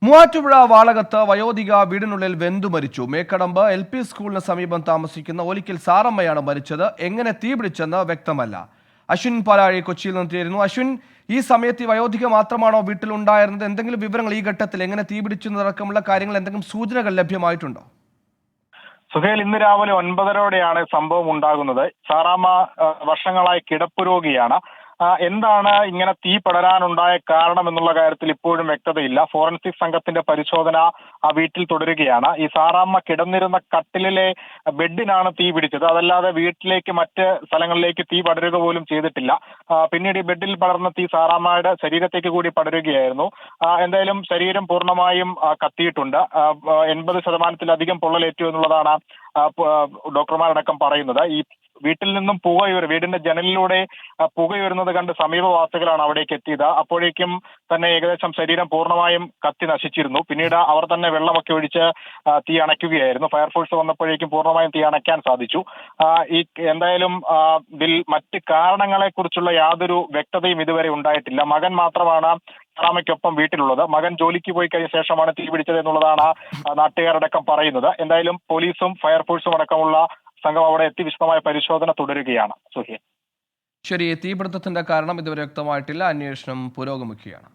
മൂവാറ്റുപുഴ വാളകത്ത് വയോധിക വീടിനുള്ളിൽ വെന്തു മരിച്ചു. മേക്കടമ്പ് LP സ്കൂളിന് സമീപം താമസിക്കുന്ന ഓലിക്കൽ സാറമ്മയാണ് മരിച്ചത്. എങ്ങനെ തീപിടിച്ചെന്ന് വ്യക്തമല്ല. അശ്വിൻ പാലാഴി കൊച്ചിയിൽ നിന്ന് ചേരുന്നു. അശ്വിൻ, ഈ സമയത്ത് ഈ വയോധിക മാത്രമാണോ വീട്ടിലുണ്ടായിരുന്നത്? എന്തെങ്കിലും വിവരങ്ങൾ ഈ ഘട്ടത്തിൽ എങ്ങനെ തീപിടിച്ചെന്നടക്കമുള്ള കാര്യങ്ങൾ എന്തെങ്കിലും സൂചനകൾ ലഭ്യമായിട്ടുണ്ടോ? സുഹേൽ, ഇന്ന് രാവിലെ 9:30-ഓടെയാണ് സംഭവം ഉണ്ടാകുന്നത്. സാറാമ്മ വർഷങ്ങളായി കിടപ്പ് രോഗിയാണ്. എന്താണ് ഇങ്ങനെ തീ പടരാനുണ്ടായ കാരണം എന്നുള്ള കാര്യത്തിൽ ഇപ്പോഴും വ്യക്തതയില്ല. ഫോറൻസിക് സംഘത്തിന്റെ പരിശോധന ആ വീട്ടിൽ തുടരുകയാണ്. ഈ സാറാമ്മ കിടന്നിരുന്ന കട്ടിലിലെ ബെഡിനാണ് തീ പിടിച്ചത്. അതല്ലാതെ വീട്ടിലേക്ക് മറ്റ് സ്ഥലങ്ങളിലേക്ക് തീ പടരുക പോലും ചെയ്തിട്ടില്ല. പിന്നീട് ഈ ബെഡിൽ പടർന്ന തീ സാറാമ്മയുടെ ശരീരത്തേക്ക് കൂടി പടരുകയായിരുന്നു. എന്തായാലും ശരീരം പൂർണ്ണമായും കത്തിയിട്ടുണ്ട്. 80% പൊള്ളലേറ്റു എന്നുള്ളതാണ് ഡോക്ടർമാരടക്കം പറയുന്നത്. ഈ വീട്ടിൽ നിന്നും വീടിന്റെ ജനലിലൂടെ പുകയുയരുന്നത് കണ്ട് സമീപവാസികളാണ് അവിടേക്ക് എത്തിയത്. അപ്പോഴേക്കും തന്നെ ഏകദേശം ശരീരം പൂർണ്ണമായും കത്തി നശിച്ചിരുന്നു. പിന്നീട് അവർ തന്നെ വെള്ളമൊക്കെ ഒഴിച്ച് തീ അണയ്ക്കുകയായിരുന്നു. ഫയർഫോഴ്സ് വന്നപ്പോഴേക്കും പൂർണ്ണമായും തീ അണയ്ക്കാൻ സാധിച്ചു. എന്തായാലും ഇതിൽ മറ്റ് കാരണങ്ങളെ കുറിച്ചുള്ള യാതൊരു വ്യക്തതയും ഇതുവരെ ഉണ്ടായിട്ടില്ല. മകൻ മാത്രമാണ് സാറാമ്മയ്ക്കൊപ്പം വീട്ടിലുള്ളത്. മകൻ ജോലിക്ക് പോയി കഴിഞ്ഞ ശേഷമാണ് തീ പിടിച്ചത് എന്നുള്ളതാണ് നാട്ടുകാരടക്കം പറയുന്നത്. എന്തായാലും പോലീസും ഫയർഫോഴ്സും അടക്കമുള്ള സംഘം അവിടെ എത്തി വിശദമായ പരിശോധന തുടരുകയാണ്. സുഹേൽ, ശരി, തീപിടുത്തത്തിന്റെ കാരണം ഇതുവരെ വ്യക്തമായിട്ടില്ല. അന്വേഷണം പുരോഗമിക്കുകയാണ്.